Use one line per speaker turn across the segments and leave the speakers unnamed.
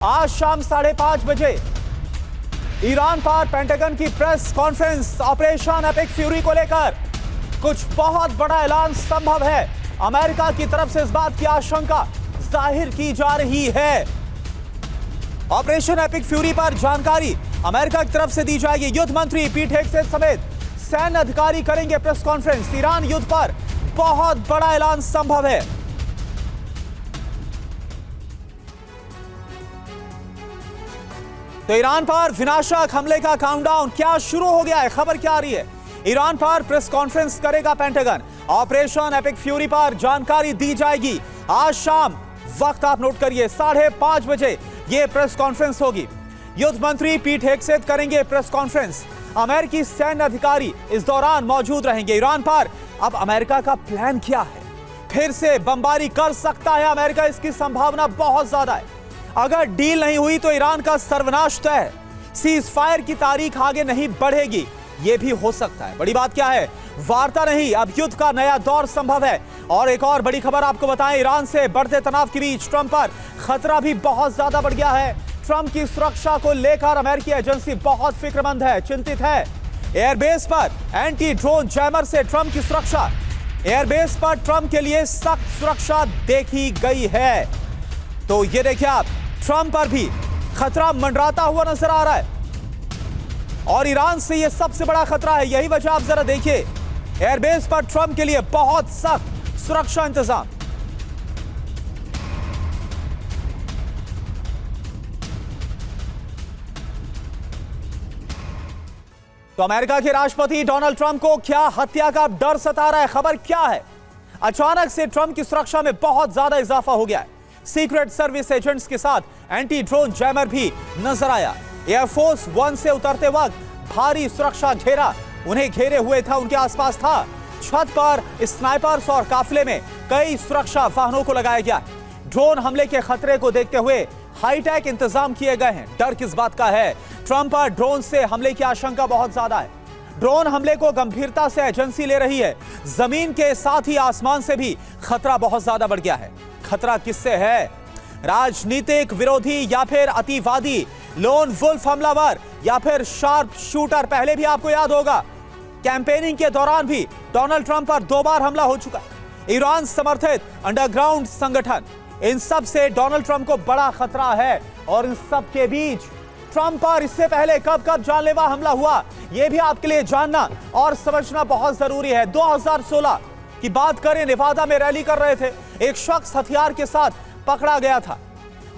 आज शाम 5:30 बजे ईरान पर पेंटागन की press conference operation epic fury को लेकर कुछ बहुत बड़ा ऐलान संभव है। अमेरिका की तरफ से इस बात की आशंका जाहिर की जा रही है। ऑपरेशन एपिक फ्यूरी पर जानकारी अमेरिका की तरफ से दी जाएगी। युद्ध मंत्री पीट हेग्सेथ समेत सैन्य अधिकारी करेंगे प्रेस कॉन्फ्रेंस। ईरान युद्ध पर बहुत बड़ा ऐलान संभव है। तो ईरान पर विनाशक हमले का काउंटडाउन क्या शुरू हो गया है? खबर क्या आ रही है? ईरान पर प्रेस कॉन्फ्रेंस करेगा पेंटागन। ऑपरेशन एपिक फ्यूरी पर जानकारी दी जाएगी। आज शाम वक्त आप नोट करिए 5:30 बजे यह प्रेस कॉन्फ्रेंस होगी। युद्ध मंत्री पीट हेग्सेथ करेंगे प्रेस कॉन्फ्रेंस। अमेरिकी सैन्य अधिकारी इस दौरान मौजूद रहेंगे। ईरान पर अब अमेरिका का प्लान क्या है? फिर से बमबारी कर सकता है अमेरिका, इसकी संभावना बहुत ज्यादा है। अगर डील नहीं हुई तो ईरान का सर्वनाश तय है। सीज फायर की तारीख आगे नहीं बढ़ेगी, यह भी हो सकता है। बड़ी बात क्या है? वार्ता नहीं, अब युद्ध का नया दौर संभव है। और एक और बड़ी खबर आपको बताएं, ईरान से बढ़ते तनाव के बीच ट्रंप पर खतरा भी बहुत ज्यादा बढ़ गया है। ट्रंप की सुरक्षा को लेकर अमेरिकी एजेंसी बहुत फिक्रमंद है, चिंतित है। एयरबेस पर एंटी ड्रोन जैमर से ट्रंप की सुरक्षा। एयरबेस पर ट्रंप के लिए सख्त सुरक्षा देखी गई है। तो ये देखिए आप, ट्रंप पर भी खतरा मंडराता हुआ नजर आ रहा है और ईरान से यह सबसे बड़ा खतरा है। यही वजह आप जरा देखिए, एयरबेस पर ट्रंप के लिए बहुत सख्त सुरक्षा इंतजाम। तो अमेरिका के राष्ट्रपति डोनाल्ड ट्रंप को क्या हत्या का डर सता रहा है? खबर क्या है? अचानक से ट्रंप की सुरक्षा में बहुत ज्यादा इजाफा हो गया है। सीक्रेट सर्विस एजेंट्स के साथ एंटी ड्रोन जैमर भी नजर आया। एयरफोर्स 1 से उतरते वक्त भारी सुरक्षा घेरा उन्हें घेरे हुए था, उनके आसपास था। छत पर स्नाइपर्स और काफिले में कई सुरक्षा वाहनों को लगाया गया। ड्रोन हमले के खतरे को देखते हुए हाईटेक इंतजाम किए गए हैं। डर किस बात का है? ट्रंप पर ड्रोन से हमले की आशंका बहुत ज्यादा है। ड्रोन हमले को गंभीरता से एजेंसी ले रही है। जमीन के साथ ही आसमान से भी खतरा बहुत ज्यादा बढ़ गया है। खतरा किससे है? राजनीतिक विरोधी या फिर अतिवादी, लोन वुल्फ हमलावर या फिर शार्प शूटर? पहले भी आपको याद होगा, कैंपेनिंग के दौरान भी डोनाल्ड ट्रंप पर 2 बार हमला हो चुका है। ईरान समर्थित अंडरग्राउंड संगठन, इन सब से डोनाल्ड ट्रंप को बड़ा खतरा है। और इन सब के बीच ट्रंप पर इससे पहले कब कब जानलेवा हमला हुआ, यह भी आपके लिए जानना और समझना बहुत जरूरी है। 2016 की बात करें, नेवादा में रैली कर रहे थे, एक शख्स हथियार के साथ पकड़ा गया था।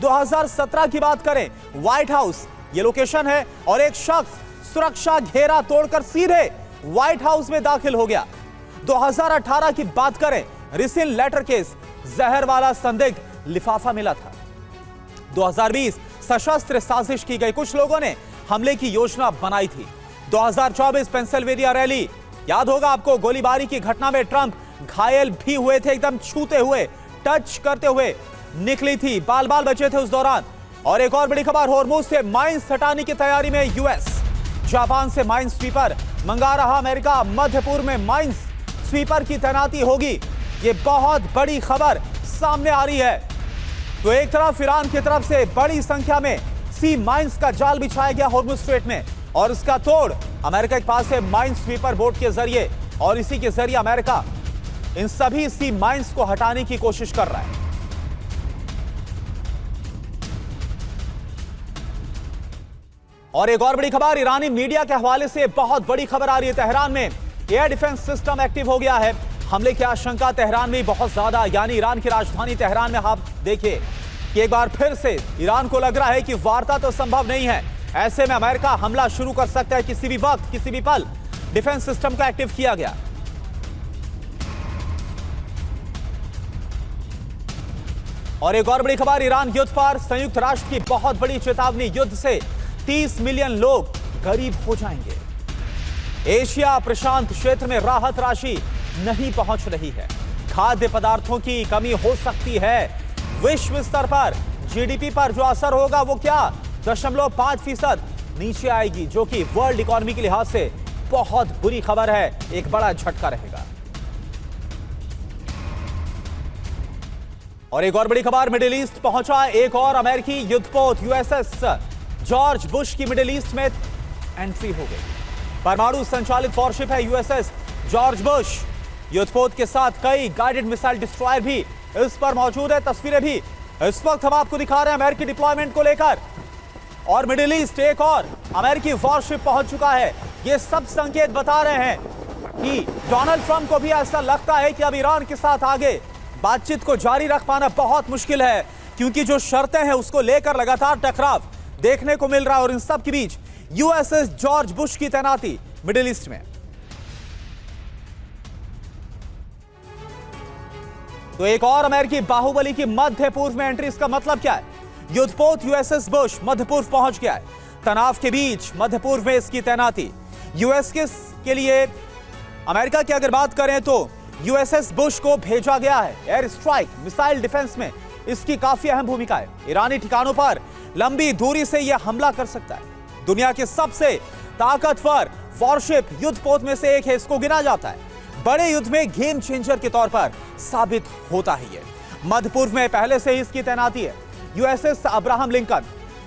2017 की बात करें, व्हाइट हाउस ये लोकेशन है, और एक शख्स सुरक्षा घेरा तोड़कर सीधे व्हाइट हाउस में दाखिल हो गया। 2018 की बात करें, रिसिन लेटर केस, जहर वाला संदिग्ध लिफाफा मिला था। 2020 सशस्त्र साजिश की गई, कुछ लोगों ने हमले की योजना बनाई थी। 2024 पेंसिल्वेनिया रैली, याद होगा आपको, गोलीबारी की घटना में ट्रंप घायल भी हुए थे, एकदम छूते हुए, टच करते हुए निकली थी, बाल बाल बचे थे उस दौरान। और एक और बड़ी खबर, होर्मुज से माइंस हटाने की तैयारी में यूएस। जापान से माइंस स्वीपर मंगा रहा अमेरिका। मध्य पूर्व में माइंस स्वीपर की तैनाती होगी, ये बहुत बड़ी खबर सामने आ रही है। तो एक तरफ ईरान की तरफ से बड़ी संख्या में सी माइंस का जाल बिछाया गया होर्मुज स्ट्रेट में, और इसका तोड़ अमेरिका के पास है माइंस स्वीपर बोट के जरिए, और इसी के जरिए अमेरिका इन सभी सी माइंस को हटाने की कोशिश कर रहा है। और एक और बड़ी खबर, ईरानी मीडिया के हवाले से बहुत बड़ी खबर आ रही है। तेहरान में एयर डिफेंस सिस्टम एक्टिव हो गया है। हमले की आशंका तेहरान में बहुत ज्यादा, यानी ईरान की राजधानी तेहरान में आप देखिए कि एक बार फिर से ईरान को लग रहा है कि वार्ता तो संभव नहीं है। ऐसे में अमेरिका हमला शुरू कर सकता है किसी भी वक्त, किसी भी पल। डिफेंस सिस्टम को एक्टिव किया गया। और एक और बड़ी खबर, ईरान युद्ध पर संयुक्त राष्ट्र की बहुत बड़ी चेतावनी। युद्ध से 30 मिलियन लोग गरीब हो जाएंगे। एशिया प्रशांत क्षेत्र में राहत राशि नहीं पहुंच रही है। खाद्य पदार्थों की कमी हो सकती है। विश्व स्तर पर जीडीपी पर जो असर होगा वो क्या? 0.5% नीचे आएगी, जो कि वर्ल्ड इकोनॉमी के लिहाज से बहुत बुरी खबर है, एक बड़ा झटका रहेगा। और एक और बड़ी खबर, मिडिल ईस्ट पहुंचा एक और अमेरिकी युद्धपोत यूएसएस जॉर्ज बुश की मिडिल ईस्ट में एंट्री हो गई। परमाणु संचालित वॉरशिप है यूएसएस जॉर्ज बुश। युद्धपोत के साथ कई गाइडेड मिसाइल डिस्ट्रॉयर भी इस पर मौजूद है। तस्वीरें भी इस वक्त हम आपको दिखा रहे हैं अमेरिकी डिप्लॉयमेंट को लेकर। और मिडिल ईस्ट एक और अमेरिकी वॉरशिप पहुंच चुका है। ये सब संकेत बता रहे हैं कि डोनाल्ड ट्रंप को भी ऐसा लगता है कि अब ईरान के साथ आगे बातचीत को जारी रख पाना बहुत मुश्किल है, क्योंकि जो शर्तें हैं उसको लेकर लगातार टकराव देखने को मिल रहा है। और इन सब के बीच यूएसएस जॉर्ज बुश की तैनाती मिडिल ईस्ट में। तो एक और अमेरिकी बाहुबली की मध्य पूर्व में एंट्री, इसका मतलब क्या है? युद्धपोत यूएसएस बुश मध्य पूर्व पहुंच गया है। तनाव के बीच मध्य पूर्व में इसकी तैनाती। यूएस के लिए अमेरिका की अगर बात करें तो यूएसएस बुश को भेजा गया है। एयर स्ट्राइक, मिसाइल डिफेंस में इसकी काफी अहम भूमिका है। ईरानी ठिकानों पर लंबी दूरी से यह हमला कर सकता है। दुनिया के सबसे ताकतवर वॉरशिप युद्धपोत में से एक है। इसको गिना जाता है बड़े युद्ध में गेम चेंजर के तौर पर साबित होता है। ये मध्य पूर्व में पहले से ही इसकी तैनाती है। यूएसएस अब्राहम लिंकन,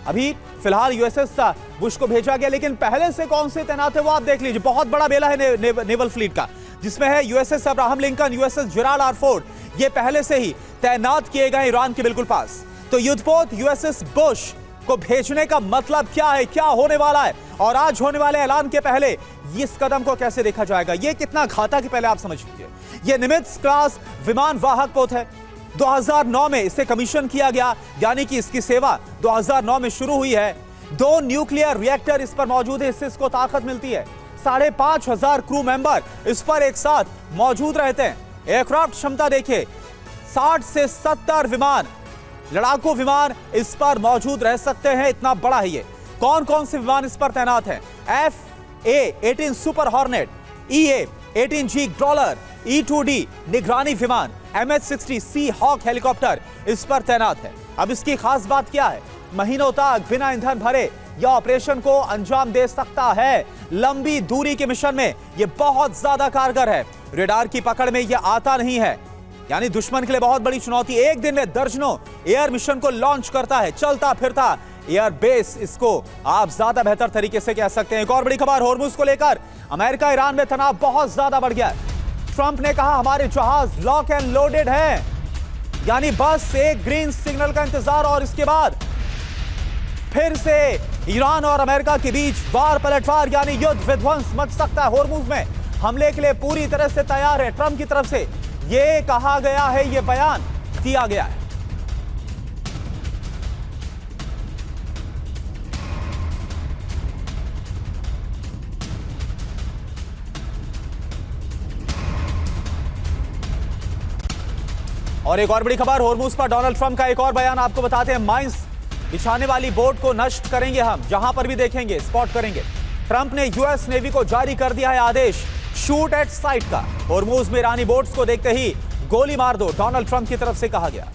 अभी फिलहाल यूएसएस बुश को भेजा गया, लेकिन पहले से कौन से तैनात है वो आप देख लीजिए। बहुत बड़ा बेला है नेवल फ्लीट का, जिसमें है USS Abraham Lincoln, USS Gerald R Ford. ये पहले से ही तैनात किए गए ईरान के बिल्कुल पास। तो युद्धपोत यूएसएस बुश को भेजने का मतलब क्या है, क्या होने वाला है, और आज होने वाले ऐलान के पहले इस कदम को कैसे देखा जाएगा, ये कितना घातक है पहले आप समझ लीजिए। ये निमित्ज क्लास विमान वाहक पोत है। 2009 में इसे कमीशन किया गया, यानी कि इसकी सेवा 2009 में शुरू हुई है। 2 न्यूक्लियर रिएक्टर इस पर मौजूद है, इससे इसको ताकत मिलती है। 5,500 क्रू मेंबर इस पर एक साथ मौजूद रहते हैं। एयरक्राफ्ट क्षमता देखिए, 60 से 70 विमान, लड़ाकू विमान इस पर मौजूद रह सकते हैं। इतना बड़ा है ये। कौन कौन से विमान इस पर तैनात हैं? FA-18 super hornet, EA-18G ग्रॉलर, E-2D निगरानी विमान, MH-60 सी हॉक हेलीकॉप्टर इस पर तैनात है। अब इसकी खास बात क्या है? महीनों तक बिना ईंधन भरे यह ऑपरेशन को अंजाम दे सकता है। लंबी दूरी के मिशन में यह बहुत ज्यादा कारगर है। रेडार की पकड़ में यह आता नहीं है, यानी दुश्मन के लिए बहुत बड़ी चुनौती। एक दिन में दर्जनों एयर मिशन को लॉन्च करता है। चलता फिरता एयर बेस, इसको आप ज्यादा बेहतर तरीके से कह सकते हैं। एक और बड़ी खबर हॉर्मुज को लेकर, अमेरिका ईरान में तनाव बहुत ज्यादा बढ़ गया है। ट्रंप ने कहा हमारे जहाज लॉक एंड लोडेड हैं, यानी बस एक ग्रीन सिग्नल का इंतजार, और इसके बाद फिर से ईरान और अमेरिका के बीच वार पलटवार, यानी युद्ध विध्वंस मच सकता है। हॉर्मुज में हमले के लिए पूरी तरह से तैयार है ट्रंप की तरफ से, ये कहा गया है, ये बयान दिया गया है। और एक और बड़ी खबर, हॉर्मुज पर डोनाल्ड ट्रंप का एक और बयान आपको बताते हैं। माइंस बिछाने वाली बोट को नष्ट करेंगे हम, जहां पर भी देखेंगे स्पॉट करेंगे। ट्रंप ने यूएस नेवी को जारी कर दिया है आदेश शूट एट साइट का। हॉर्मुज में ईरानी बोट्स को देखते ही गोली मार दो, डोनाल्ड ट्रंप की तरफ से कहा गया।